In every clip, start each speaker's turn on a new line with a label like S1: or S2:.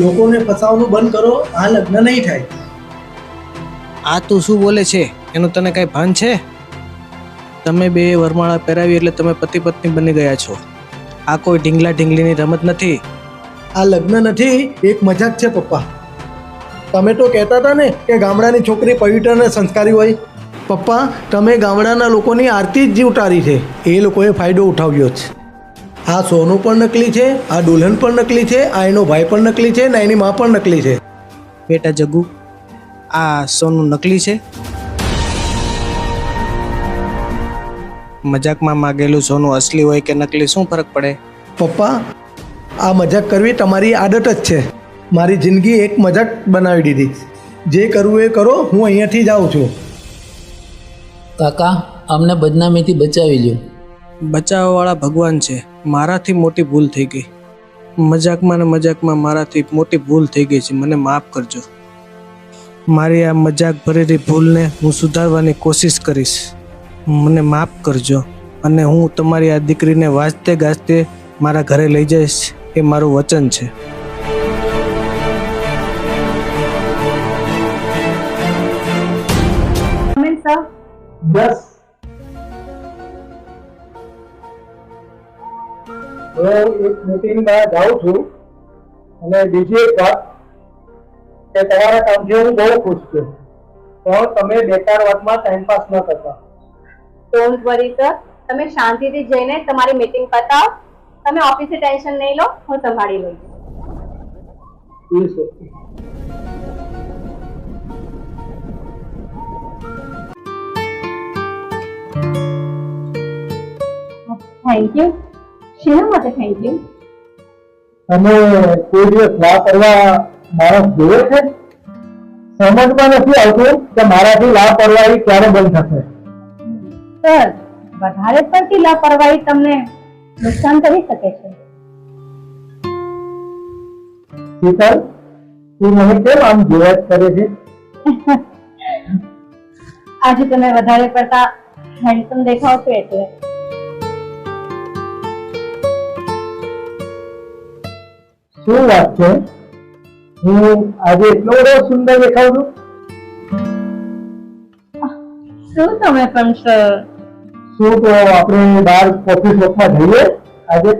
S1: લોકોને ફસાવવાનું બંધ કરો. આ લગ્ન નહીં થાય.
S2: આ તું શું બોલે છે? એનું તને કઈ ભાન છે? તમે બે વરમાળા પહેરાવી એટલે તમે પતિ પત્ની બની ગયા છો. આ કોઈ ઢીંગલા ઢીંગલીની રમત નથી.
S1: આ લગ્ન નથી, એક મજાક છે પપ્પા. તમે તો કહેતા હતા ને કે ગામડાની છોકરી પવિત્ર અને સંસ્કારી હોય. પપ્પા, તમે ગામડાના લોકોની આરતી જ ઉતારી છે. એ લોકોએ ફાયદો ઉઠાવ્યો છે. આ સોનું પણ નકલી છે, આ દુલ્હન પણ નકલી છે, આ એનો ભાઈ પણ નકલી છે ને એની માં પણ નકલી છે.
S2: બેટા જગ્ગુ, આ સોનું નકલી છે. મજાકમાં માગેલું સોનું અસલી હોય કે નકલી શું ફરક પડે?
S1: પપ્પા, આ મજાક કરવી તમારી આદત જ છે. મારી જિંદગી એક મજાક બનાવી દીધી. જે કરવું એ કરો, હું અહીંયાથી જાઉં છું.
S3: કાકા, અમને બદનામીથી બચાવી લો.
S2: બચાવવાવાળા ભગવાન છે. મારાથી મોટી ભૂલ થઈ ગઈ. મજાકમાં ને મજાકમાં મારાથી મોટી ભૂલ થઈ ગઈ છે. મને માફ કરજો. મારી આ મજાક ભરેલી ભૂલને હું સુધારવાની કોશિશ કરીશ. મને માફ કરજો. અને હું તમારી આ દીકરીને વાજતે ગાજતે મારા ઘરે લઈ જઈશ, એ મારું વચન છે.
S1: બસ હું એક મીટિંગમાં જાઉં છું. અને બીજી એક વાત કે તમારા કામથી હું બહુ ખુશ છું, પણ તમે બેકાર વાતમાં ટાઈમપાસ ન કરતા.
S4: ડોન્ટ વરી સર, તમે શાંતિથી જઈને તમારી મીટિંગ પતાવો. તમે ઓફિસે ટેન્શન નહીં લો, હું સંભાળી લઈશ. Thank you. શેના માટે થેન્ક યુ?
S1: તમે કોઈ દિવસ લા કરવા માણસ જોવે છે? સમજમાં નથી આવતું કે મારાથી લાપરવાહી ક્યારે બંધ થશે.
S4: સર, વધારે પડતી લાપરવાહી તમને નુકસાન કરી શકે છે.
S1: શીતલ, તું મને કેમ આમ જોવા જ કરે છે?
S4: આજે તમે વધારે પડતા હેન્ડસમ દેખાવ છો એટલે.
S1: શું વાત છે? હું આજે એટલો બધો સુંદર દેખાવ છું?
S4: શું તમે પણ સર?
S1: શું તો આપણે બહાર કોફી શોપમાં જઈએ આજે?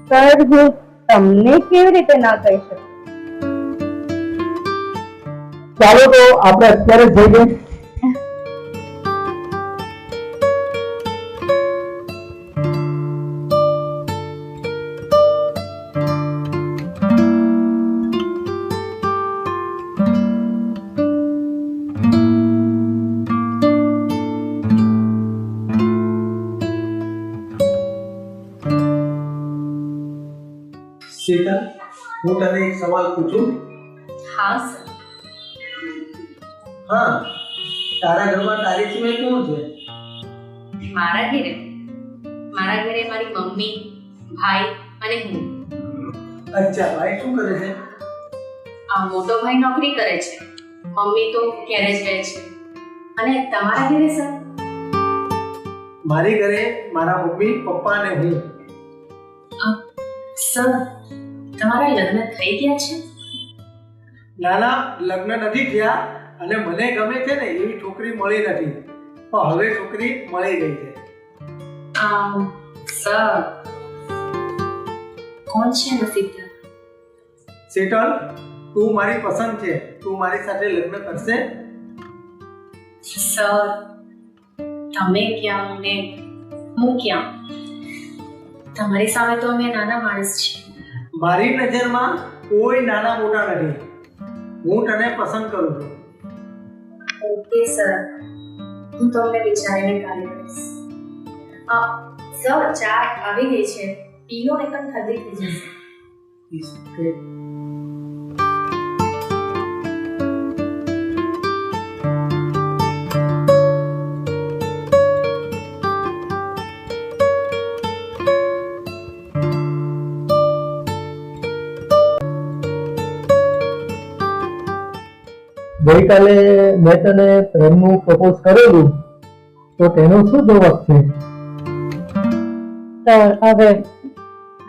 S4: સર, હું તમને કેવી રીતે ના કહી શકું?
S1: ચાલો તો આપણે અત્યારે જ જઈએ. શીતલ, હું તને એક સવાલ પૂછું?
S4: હા સર.
S1: હા, તારા ઘરમાં તારી સિવાય કોણ છે?
S5: મારા ઘરે મારી મમ્મી, ભાઈ અને હું.
S1: અચ્છા, ભાઈ શું કરે છે?
S5: આ મોટો ભાઈ નોકરી કરે છે, મમ્મી તો ઘરે જ રહે છે. અને તમારા ઘરે સર?
S1: મારી ઘરે મારા મમ્મી, પપ્પા અને હું.
S5: સર, તમારા લગ્ન થઈ ગયા છે?
S1: ના ના, લગ્ન નથી થયા અને મને ગમે છે ને એવી છોકરી મળી નથી. પણ હવે છોકરી મળી ગઈ છે.
S5: સર કોણ છે નસીબદાર?
S1: શીતલ, તું મારી પસંદ છે. તું મારી સાથે લગ્ન કરશે?
S5: સર તમે ક્યાં ને હું ક્યાં? તમારી સામે તો અમે નાના માણસ છીએ.
S1: મારી નજરમાં કોઈ નાના મોટા નથી. હું તને પસંદ કરું છું.
S5: ઓકે સર, હું તમને વિચારીને કાર્ય કરીશ. સર ચા આવી ગઈ છે, પીઓ ને પણ ઠંડી થઈ જશે.
S1: ગઈકાલે મેં તને પ્રેમનું પ્રપોઝ કરેલું, તો તેનો શું જવાબ છે?
S4: સર હવે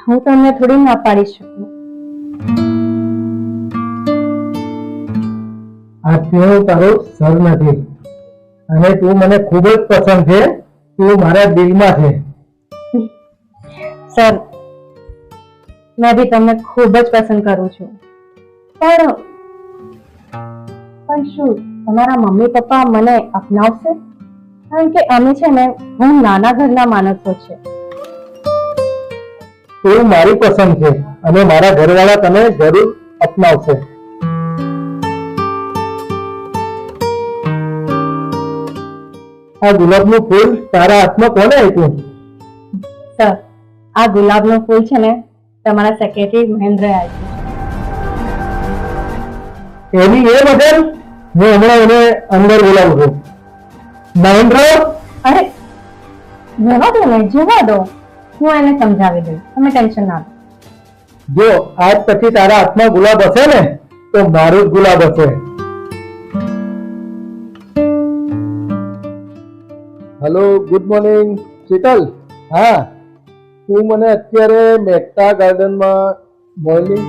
S4: હું તમને થોડી ના પાડી શકું.
S1: આજથી હું તારો સર નથી, અને તું મને ખૂબ જ પસંદ છે. તું મારા દિલમાં છે.
S4: સર મેં બી તમને ખૂબ જ પસંદ કરું છું. પણ શું તમારા મમ્મી પપ્પા મને અપનાવશે? કારણ કે અમે છે ને હું નાના ઘરના માણસો છે.
S1: તું મારી પસંદ છે અને મારા ઘરવાળા તને જરૂર અપનાવશે. આ ગુલાબનું ફૂલ તારા હાથમાં કોને આપ્યું?
S4: સર આ ગુલાબનું ફૂલ છે ને તમારા સેક્રેટરી મહેન્દ્ર આપ્યું.
S1: એની એ વગર હું હમણાં એને અંદર બોલાવું છું. મહેન્દ્ર,
S4: અરે જવા દો ને, જવા દો. હું એને સમજાવી દઉં, તમે ટેન્શન ના લો.
S1: જો આજ પછી તારા હાથમાં ગુલાબ હશે ને તો મારું જ ગુલાબ હશે. Hello, good morning Sheetal. હા, તું મને અત્યારે મહેતા ગાર્ડનમાં મોર્નિંગ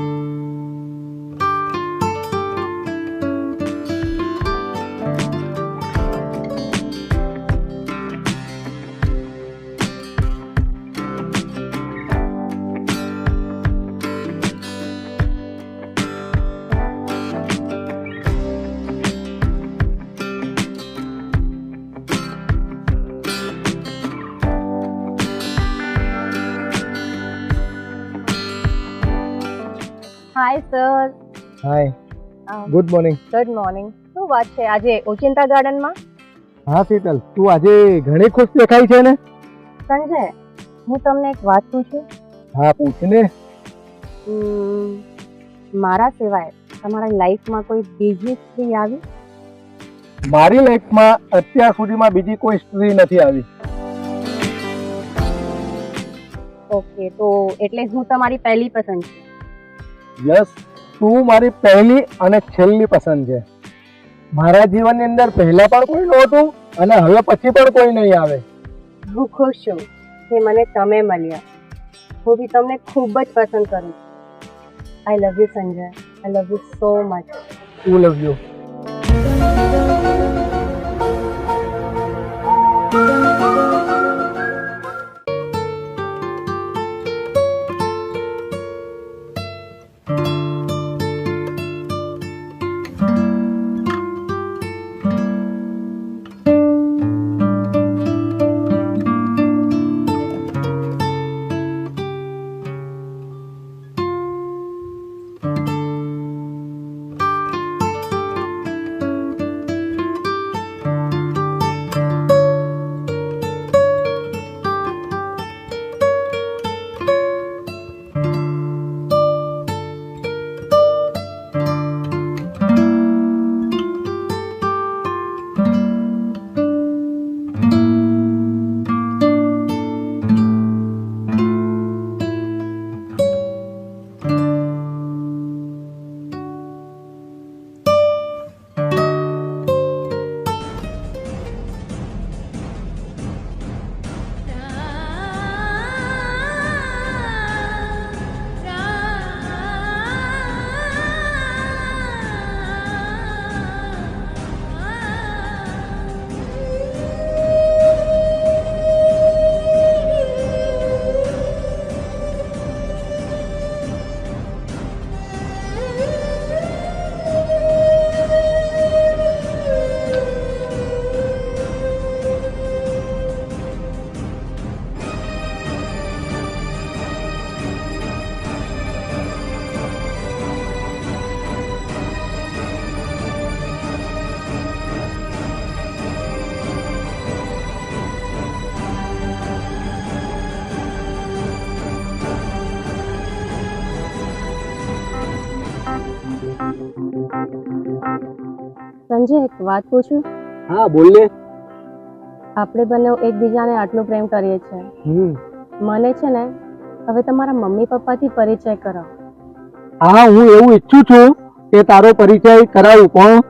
S4: હાય સર.
S1: હાય, ગુડ મોર્નિંગ.
S4: Good morning. શું વાત છે આજે ઓચિંતા ગાર્ડનમાં?
S1: હા શીતલ, તું આજે ઘણી ખુશ દેખાય છે ને?
S4: સંજય, હું તમને એક વાત પૂછું?
S1: હા, પૂછ ને.
S4: મારા સિવાય તમારા લાઈફમાં કોઈ બીજી સ્ત્રી આવી?
S1: મારી લાઈફમાં અત્યાર સુધીમાં બીજી કોઈ સ્ત્રી નથી આવી.
S4: ઓકે, તો એટલે હું તમારી પહેલી પસંદ છું.
S1: યસ, તું મારી પહેલી અને છેલ્લી પસંદ છે. મારા જીવનની અંદર પહેલા પણ કોઈ નહોતું અને હવે પછી પણ કોઈ નહીં આવે.
S4: હું ખુશ છું કે મને તમે મળ્યા. હું બી તમને ખૂબ જ પસંદ કરું છું. I love you Sanjay. I love you so much.
S1: To love you.
S4: Sanjay, એક વાત પૂછું?
S1: હા બોલ ને.
S4: આપણે બંને એકબીજાને આટલો પ્રેમ કરીએ છીએ, મને છે ને હવે તમારા મમ્મી પપ્પાથી પરિચય કરાવો.
S1: હા, હું એવું ઈચ્છું છું કે તારો પરિચય કરાવું.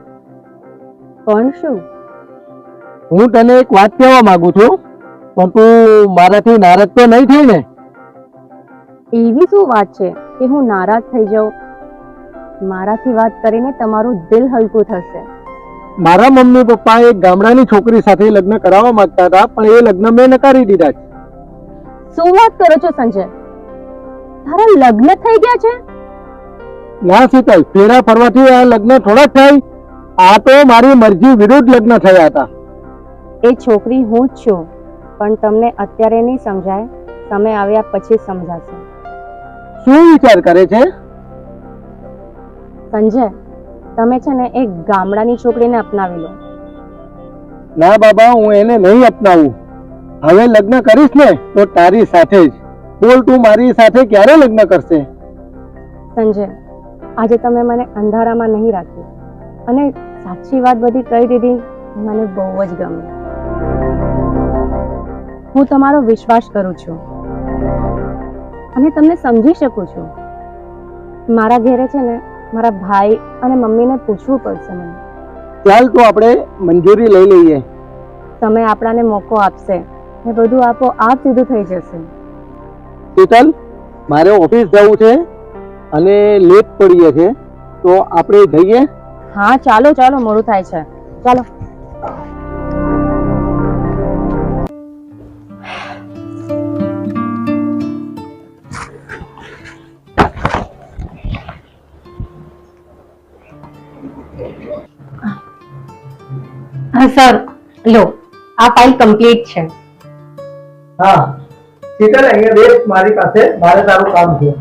S4: પણ શું?
S1: હું તને એક વાત કહેવા માંગુ છું, પણ તું મારાથી નારાજ તો નહીં થઈ ને?
S4: એવી શું વાત છે કે હું નારાજ થઈ જાઉં? મારાથી વાત કરીને તમારું દિલ હલકું થશે.
S1: મારા મમ્મી પપ્પા એક ગામડાની છોકરી સાથે લગ્ન કરાવવા માંગતા હતા, પણ એ લગ્ન મેં નકારી દીધા છે.
S4: શું વાત કરો છો સંજય? તારા લગ્ન થઈ ગયા છે?
S1: ના શીતલ, ફેરા ફરવાથી આ લગ્ન થોડા જ થાય. આ તો મારી મરજી વિરુદ્ધ લગ્ન થયા હતા.
S4: એ છોકરી હું જ છું, પણ તમને અત્યારે નહીં સમજાય, સમય આવ્યા પછી સમજાશે.
S1: શું વિચાર કરે છે?
S4: સંજય, તમે છે ને એક ગામડાની છોકરીને અપનાવી લો.
S1: ના બાબા, હું એને નહીં અપનાવું. હવે લગ્ન કરીશ ને તો તારી સાથે જ. બોલ, તું મારી સાથે ક્યારે લગ્ન કરશે?
S4: સંજય, આજે તમે મને અંધારામાં નહીં રાખ્યું અને સાચી વાત બધી કહી દીધી. મને બહુ જ ગમ્યું. હું તમારો વિશ્વાસ કરું છું અને તમને સમજી શકું છું. મારા ઘરે છે ને મારા ભાઈ અને મમ્મીને પૂછવું પડશે મને.
S1: ચાલ તો આપણે મંજૂરી લઈ લઈએ.
S4: સમય આપણાને મોકો આપશે ને બધું આપોઆપ સીધું થઈ જશે.
S1: શીતલ, મારે ઓફિસ જવું છે અને લેટ પડીએ છે, તો આપણે જઈએ.
S4: હા ચાલો ચાલો, મોડું થાય છે, ચાલો. સર, લો આ ફાઇલ કમ્પ્લીટ છે.
S1: હા શીતલ, અહીંયા બેસ મારી પાસે, મારે તારું કામ છે.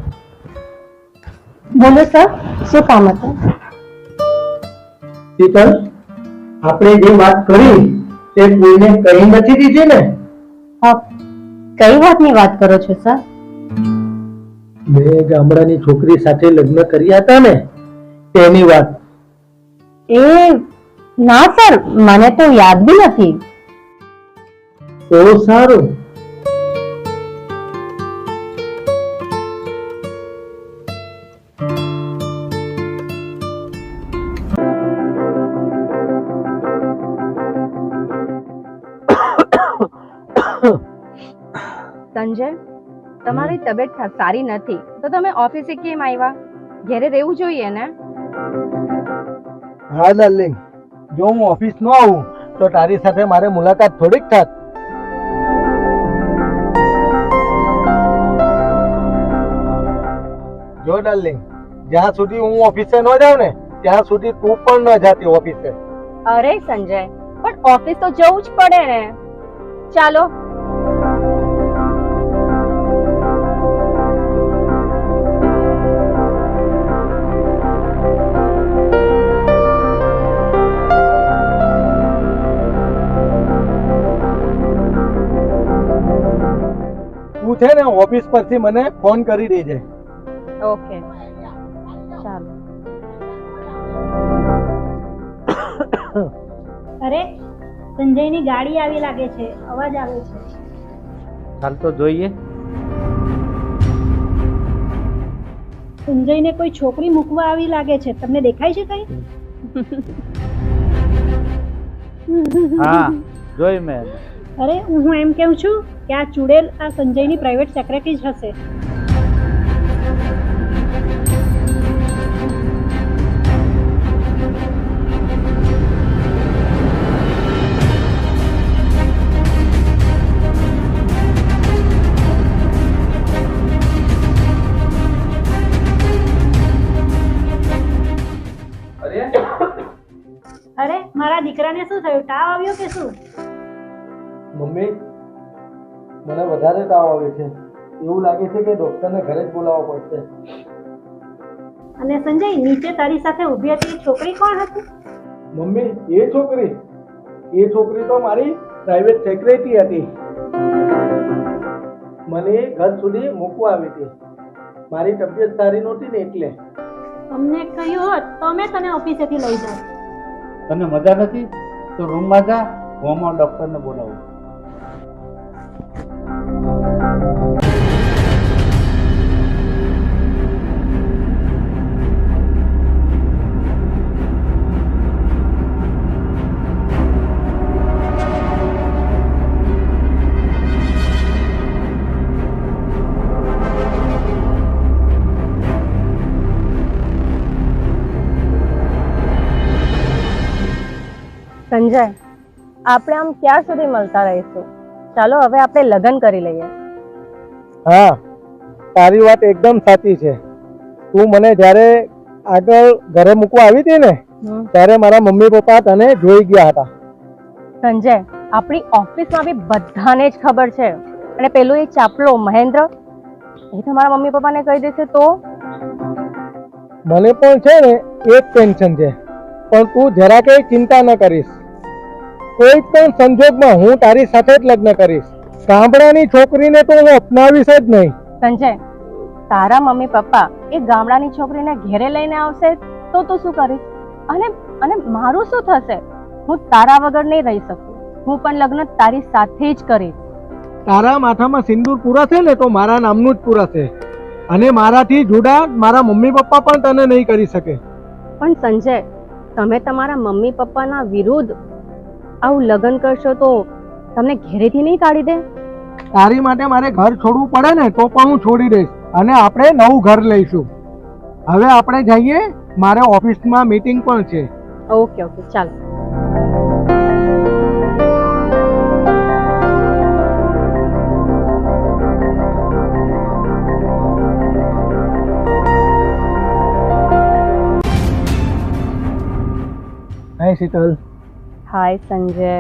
S4: બોલો સર, શું કામ હતું?
S1: શીતલ, આપણે જે વાત કરી તે કોઈને કહી નથી દીધી ને?
S4: કઈ વાતની વાત કરો છો સર?
S1: મેં ગામડાની છોકરી સાથે લગ્ન કર્યા હતા ને, તેની વાત.
S4: એ ના સર, મને તો યાદ બી નથી.
S1: તો સારું.
S4: સંજય, તમારી તબિયત સારી નથી તો તમે ઓફિસે કેમ આવ્યા? ઘરે રહેવું જોઈએ ને?
S1: હા ડાર્લિંગ, જો હું ઓફિસ ન આવું તો તારી સાથે મારે મુલાકાત થોડીક થાત. જો ડાર્લિંગ, જ્યાં સુધી હું ઓફિસે ન જાઉં ને ત્યાં સુધી તું પણ ન જાતી ઓફિસે.
S4: અરે સંજય, પણ ઓફિસ તો જવું જ પડે ને. ચાલો.
S1: તું છે ને ઓફિસ પરથી મને ફોન કરી દેજે.
S4: ઓકે, ચાલો.
S6: અરે, સંજયની ગાડી આવી લાગે છે, અવાજ આવે છે.
S1: ચાલ તો જોઈએ.
S6: સંજયને કોઈ છોકરી મૂકવા આવી લાગે છે, તમને દેખાય છે કઈ?
S7: હા, જોઈ મેં.
S6: અરે, હું એમ કહું છું કે આ ચુડેલ આ સંજયની પ્રાઇવેટ સેક્રેટરી જ હશે. અરે, મારા દીકરાને શું થયું? તાવ આવ્યો કે શું?
S1: મમ્મી, મને વધારે તાવ આવે છે. એવું લાગે છે કે ડોક્ટરને ઘરે જ બોલાવવો પડશે.
S6: અને સંજય, નીચે તારી સાથે ઊભી હતી એ છોકરી કોણ હતી?
S1: મમ્મી, એ છોકરી તો મારી પ્રાઇવેટ સેક્રેટરી હતી. મને ઘર સુધી મૂકવા આવી હતી. મારી તબિયત સારી નહોતી ને એટલે.
S6: અમને કહ્યું હોત તો અમે તને ઓફિસેથી લઈ જાત.
S7: તને મજા નથી તો રૂમમાં જા, હું હમણાં ડૉક્ટરને બોલાવું.
S4: સંજય, આપણે આમ ક્યાં સુધી મળતા રહીશું? ચાલો હવે આપણે લગ્ન કરી લઈએ.
S1: હા, તારી વાત એકદમ સાચી છે. તું મને જ્યારે આગળ ઘરે મૂકવા આવી હતી ને, ત્યારે મારા મમ્મી પપ્પા તને જોઈ ગયા હતા.
S4: સંજય, આપણી ઓફિસમાં બી બધાને જ ખબર છે. અને પેલું એ ચાપલો મહેન્દ્ર, એ તો મારા મમ્મી પપ્પાને કહી દેશે તો?
S1: મને પણ છે ને એ જ ટેન્શન છે, પણ તું જરા કંઈ ચિંતા ન કરીશ. કોઈ પણ સંજોગમાં હું તારી સાથે જ લગ્ન કરીશ. ગામડાની છોકરીને તો હું અપનાવીશ જ નહીં.
S4: સંજય, તારા મમ્મી પપ્પા એ ગામડાની છોકરીને ઘેરે લઈને આવશે તો તું શું કરીશ? અને મારું શું થશે? હું તારા વગર નહીં રહી શકું. હું પણ લગ્ન તારી સાથે જ કરીશ.
S1: તારા માથામાં સિંદૂર પૂરાશે ને તો મારા નામનું જ પૂરાશે. અને મારાથી જુદા મારા મમ્મી પપ્પા પણ તને નહીં કરી શકે.
S4: પણ સંજય, તમે તમારા મમ્મી પપ્પાના વિરુદ્ધ આવું લગ્ન કરશો તો તમને ઘેરેથી નહીં કાઢી દે?
S1: તારી માટે મારે ઘર છોડવું પડે ને તો પણ હું છોડી દઈશ, અને આપણે નવું ઘર લઈશું. હવે આપણે જઈએ, મારે ઓફિસમાં મીટિંગ પણ છે.
S4: ઓકે ઓકે, ચાલો.
S1: હાય શીતલ.
S4: હાય સંજય.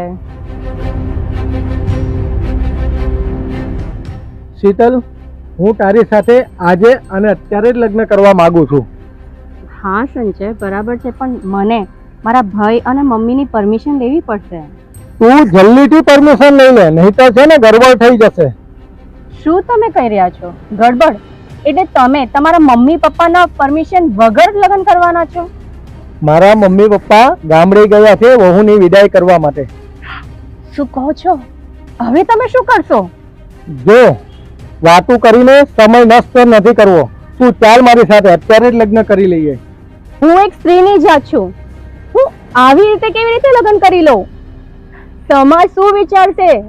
S1: શીતલ, હું તારી સાથે આજે અને અત્યારે જ લગ્ન કરવા માંગુ છું.
S4: હા સંજય, બરાબર છે, પણ મને મારા ભાઈ અને મમ્મીની પરમિશન લેવી પડશે.
S1: તું જલ્દીથી પરમિશન લઈ લે, નહીં તો છે ને ગડબડ થઈ જશે.
S4: શું તમે કહી રહ્યા છો? ગડબડ એટલે તમે તમારા મમ્મી પપ્પાના પરમિશન વગર લગ્ન કરવાના છો?
S1: મારા મમ્મી પપ્પા ગામડે ગયા છે વહુની વિદાય કરવા માટે.
S4: શું કહો છો? હવે તમે શું કરશો?
S1: જો વાતું કરીને સમય નષ્ટ નથી કરવો. તું ચાલ મારી સાથે, અત્યારે જ લગ્ન કરી લઈએ.
S4: હું એક સ્ત્રીની જાત છું. હું આવી રીતે કેવી રીતે લગ્ન કરી લઉં? સમાજ શું વિચારશે?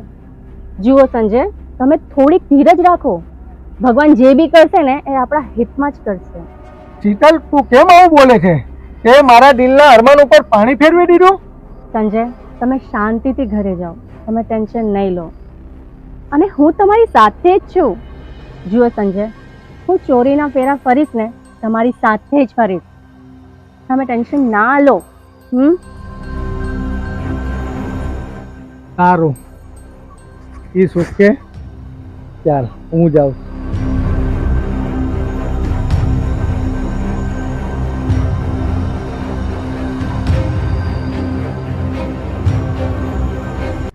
S4: જુઓ સંજય, તમે થોડીક ધીરજ રાખો. ભગવાન જે બી કરશે ને એ આપણા હિતમાં જ કરશે.
S1: શીતલ, તું કેમ આવું બોલે છે? તે મારા દિલના અરમાન ઉપર પાણી ફેરવી દીધું.
S4: સંજય, તમે શાંતિથી ઘરે જાઓ, તમે ટેન્શન નહીં લો, અને હું તમારી સાથે જ છું. જુઓ સંજય, હું ચોરીના ફેરા ફરીશ ને તમારી સાથે જ ફરીશ. તમે ટેન્શન ના લો.
S1: સારું, ઈ ઓકે. ચાલ હું જાઉં.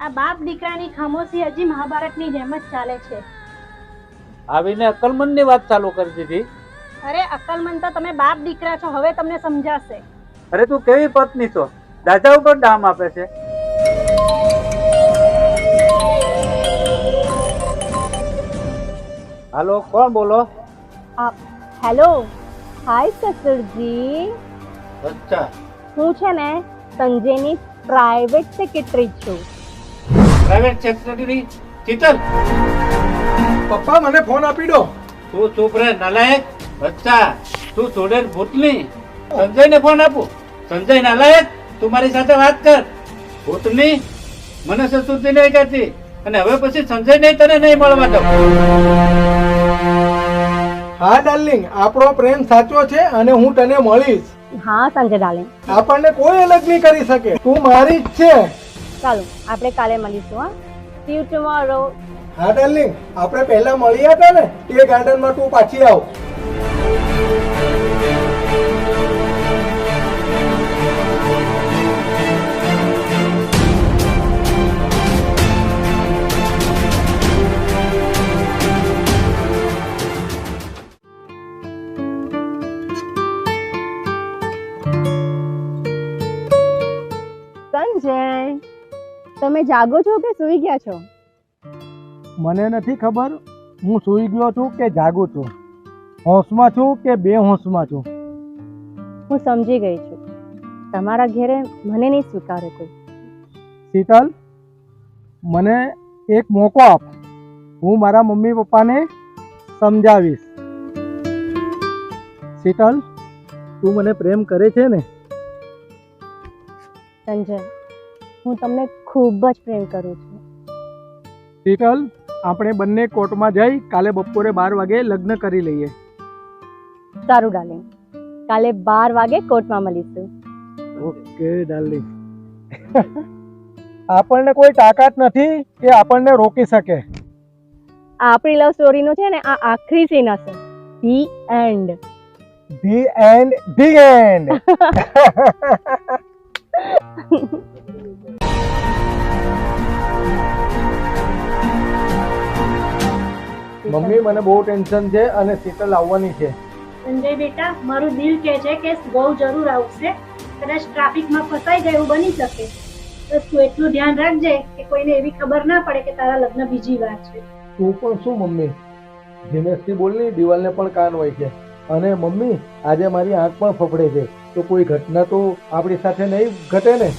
S6: આ બાપ દીકરાની ખામોશી હજી મહાભારતની જેમ જ ચાલે છે.
S7: આવીને અકલમંદની વાત ચાલુ કરી દીધી.
S6: અરે અક્કલમંદ તો તમે બાપ દીકરા છો, હવે તમને સમજાશે.
S7: અરે તું કેવી પત્ની છો, દાદા ઉપર ડામ આપે છે. હાલો, કોણ બોલો?
S4: હેલો, હાય સસુરજી.
S7: અચ્છા,
S4: હું છે ને સંજયની પ્રાઇવેટ સેક્રેટરી છું.
S7: Private secretary Sheetal?
S1: પપ્પા, મને ફોન આપી દો.
S7: તું ચૂપ રહે નાલાયક. અચ્છા, તું છોડે ભૂતની. સંજયને ફોન આપું? સંજય નાલાયક, તું મારી સાથે વાત કર. ભૂતની મને સસુરજી નહીં કહેતી, અને હવે પછી સંજય નહીં તને નહીં મળવા દઉં.
S1: હા ડાર્લિંગ, આપણો પ્રેમ સાચો છે અને હું તને મળીશ.
S4: હા સંજય ડાર્લિંગ,
S1: આપણને કોઈ અલગ નહીં કરી શકે. તું મારી જ છે.
S4: ચાલો આપણે કાલે મળીશું. હા, સી યુ ટુમોરો.
S1: હા ડાર્લિંગ, આપણે પહેલા મળ્યા હતા ને તે ગાર્ડનમાં તું પાછી આવ.
S4: તમે જાગો છો કે સૂઈ ગયા છો?
S1: મને નથી ખબર હું સૂઈ ગયો છું કે જાગું છું, હોશમાં છું કે બેહોશમાં છું.
S4: હું સમજી ગઈ છું. તમારા ઘેરે મને નહીં સ્વીકારે કોઈ.
S1: શીતલ, મને એક મોકો આપ, હું મારા મમ્મી પપ્પાને સમજાવીશ. શીતલ, તું મને પ્રેમ કરે છે ને?
S4: સંજય, હું તમને ખૂબ જ પ્રેમ કરું છું.
S1: શીતલ, આપણે બંને કોર્ટમાં જઈ કાલે બપોરે 12 વાગે લગ્ન કરી લઈએ.
S4: સારું ડાર્લિંગ, કાલે 12 વાગે કોર્ટમાં મળીશું.
S1: Okay darling. આપણને કોઈ તાકાત નથી કે આપણને રોકી શકે.
S4: આપણી લવ સ્ટોરીનો છે ને આ આખરી સીન હશે. The end.
S1: The end, the end. Mummy, મને બહુ ટેન્શન છે અને શીતલ આવવાની છે.
S6: સંજય બેટા, મારું દિલ કહે છે કે બહુ જરૂર આવશે. કદાચ ટ્રાફિકમાં ફસાઈ જાય એવું બની શકે. તો તું એટલું ધ્યાન રાખજે કે કોઈને એવી ખબર ના પડે કે તારા લગ્ન બીજી વાર છે.
S1: તું પણ શું મમ્મી, ધીમેથી બોલની, દિવાલને પણ કાન હોય છે. અને મમ્મી, આજે મારી આંખ પણ ફફડે છે, તો કોઈ ઘટના તો આપણી સાથે નહીં ઘટે ને?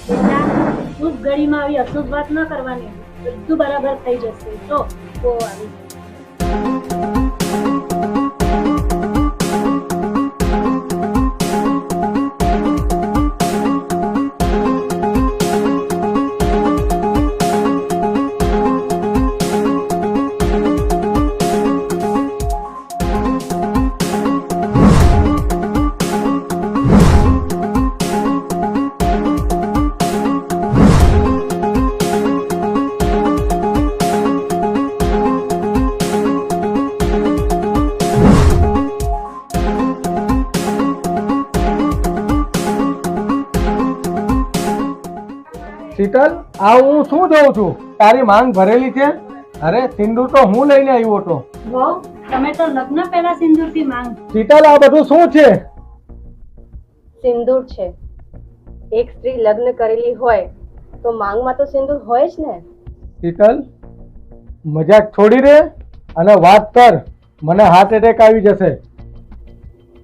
S6: બેટા, શુભ ઘડીમાં આવી અશુભ વાત ન કરવાની. બધું બરાબર થઈ જશે. તો બહુ આવી
S1: શીતલ, આ હું શું જોઉં છું? તારી માંગ ભરેલી છે. અરે સિંદૂર તો હું લઈને આવ્યો હતો.
S6: વહુ, તમે તો લગ્ન પહેલા સિંદૂરથી માંગ.
S1: શીતલ, આ બધું શું છે?
S4: સિંદૂર છે. એક સ્ત્રી લગ્ન કરેલી હોય તો માંગમાં તો સિંદૂર હોય જ ને.
S1: શીતલ, મજાક છોડી દે અને વાત કર. મને હાર્ટ એટેક આવી જશે.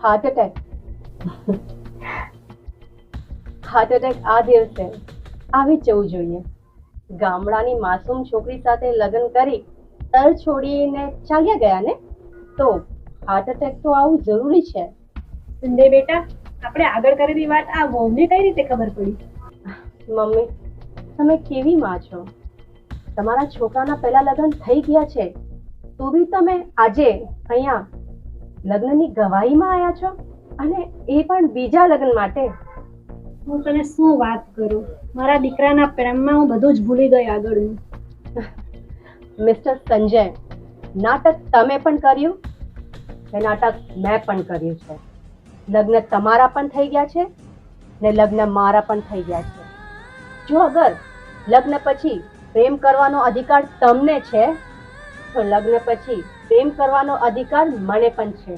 S4: Heart attack? હાર્ટ એટેક આ દિવસે આવી જ જવું જોઈએ. ગામડાની માસૂમ છોકરી સાથે લગ્ન કરી તર છોડીને ચાલ્યા ગયા ને, તો હાર્ટ એટેક તો આવું જરૂરી છે.
S6: સંજય બેટા, આપણે આગળ કરેલી વાત આ વહુને કઈ રીતે ખબર પડી?
S4: મમ્મી, તમે કેવી માં છો? તમારા છોકરાના પહેલા લગ્ન થઈ ગયા છે તો બી તમે આજે અહીંયા લગ્નની ગવાહીમાં આવ્યા છો, અને એ પણ બીજા લગ્ન માટે.
S6: હું તને શું વાત કરું, મારા દીકરાના પ્રેમમાં હું બધું જ ભૂલી ગઈ આગળનું.
S4: મિસ્ટર સંજય, નાટક તમે પણ કર્યું ને નાટક મેં પણ કર્યું છે. લગ્ન તમારા પણ થઈ ગયા છે ને લગ્ન મારા પણ થઈ ગયા છે. જો અગર લગ્ન પછી પ્રેમ કરવાનો અધિકાર તમને છે તો લગ્ન પછી પ્રેમ કરવાનો અધિકાર મને પણ છે.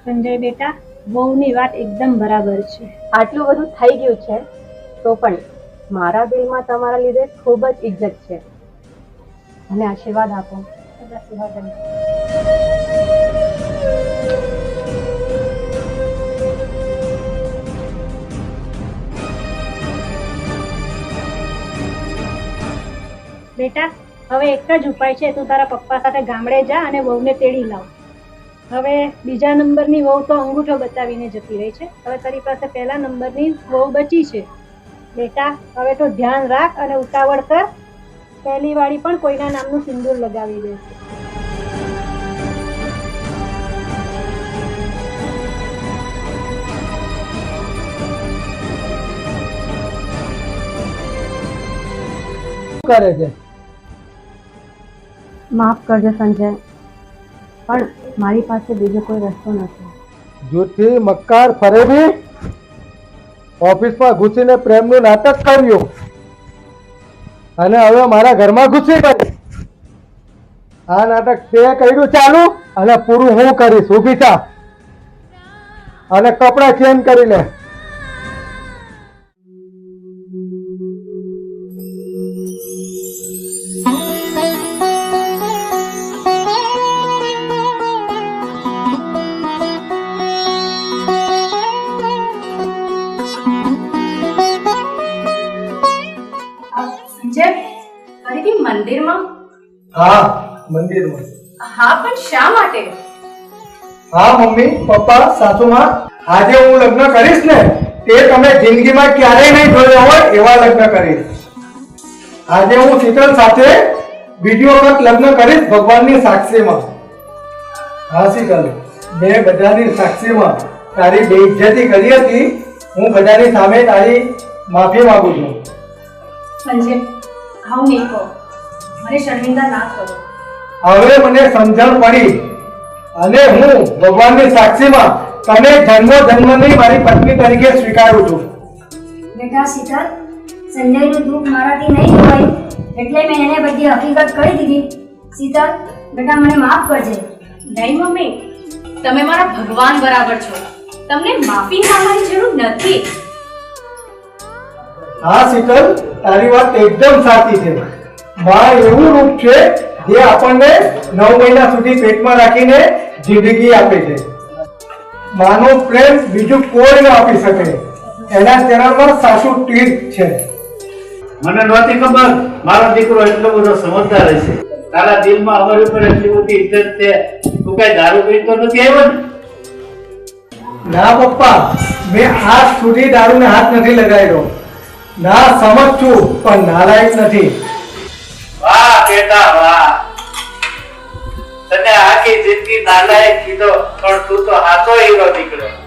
S6: સંજય બેટા, વહુની વાત એકદમ બરાબર છે.
S4: આટલું બધું થઈ ગયું છે તો પણ મારા દિલમાં તમારા લીધે ખૂબ જ ઇજ્જત છે. મને આશીર્વાદ આપો.
S6: આશીર્વાદ આપો. બેટા, હવે એક જ ઉપાય છે. તું તારા પપ્પા સાથે ગામડે જા અને વહુને તેડી લાવ. હવે બીજા નંબરની વહુ તો અંગૂઠો બતાવીને જતી રહી છે. હવે તારી પાસે પહેલા નંબરની વહુ બચી છે. બેટા, હવે તો ધ્યાન રાખ અને ઉતાવળ કર. પહેલી વાળી પણ કોઈના નામનું સિંદૂર લગાવી દેશે.
S1: કરે છે?
S4: માફ કરજો સંજય, પણ મારી પાસે બીજો કોઈ રસ્તો નથી.
S1: જૂઠી મક્કાર ફરેબી ઓફિસમાં ઘૂસીને પ્રેમનું નાટક કર્યું અને હવે મારા ઘરમાં ઘૂસી ગઈ. આ નાટક તે કર્યું ચાલુ અને પૂરું હું કરીશ. ઊભી થા અને કપડાં ચેન્જ કરી લે.
S5: મંદિરમાં?
S1: હા, મંદિરમાં.
S5: હા, પણ શા માટે?
S1: હા મમ્મી, પપ્પા, સાસુમાં, આજે હું લગ્ન કરીશ ને તે તમે જિંદગીમાં ક્યારેય નહીં જોયા હોય એવા લગ્ન કરીશ. આજે હું શીતલ સાથે બીજી વખત લગ્ન કરીશ ભગવાનની સાક્ષીમાં. હા શીતલ, મેં બધાની સાક્ષીમાં તારી બેઇજ્જતી કરી હતી. હું બધાની સામે તારી માફી માંગુ છું.
S5: સંજય, આવું નહીં કહો. મને શર્મિંદા ના કરો.
S1: હવે મને સમજણ પડી અને હું ભગવાનની સાક્ષીમાં તને જન્મો જન્મની મારી પત્ની તરીકે સ્વીકારું છું.
S8: બેટા શીતલ, સંજયનું દુઃખ મારાથી નહીં જોવાયું એટલે મેં એને બધી હકીકત કહી દીધી. શીતલ બેટા, મને માફ કરજે.
S5: નહીં મમ્મી, તમે મારા ભગવાન બરાબર છો. તમને માફી માંગવાની જરૂર નથી.
S1: હા શીતલ, તારી વાત એકદમ સાચી છે. માં એવું રૂપ છે જે આપણને 9 મહિના સુધી પેટમાં રાખીને જિંદગી આપે છે. માનો પ્રેમ બીજું કોઈ ન આપી શકે. એના ચરણમાં સાસુ તીર છે.
S7: મને નહોતી ખબર મારો દીકરો એટલો બધો સમજદાર હશે. તારા દિલમાં અમારી ઉપર એટલી બધી ઇજ્જત છે. તું કઈ દારૂ પીતો નથી આવ્યો ને?
S1: ના પપ્પા, મેં આજ સુધી દારૂને હાથ નથી લગાવ્યો. ના સમજ છું પણ નાલાયક નથી.
S7: વાહ બેટા વાહ, તને આખી જિંદગી નાલાયક કીધો પણ તું તો હાથો હીરો નીકળ્યો.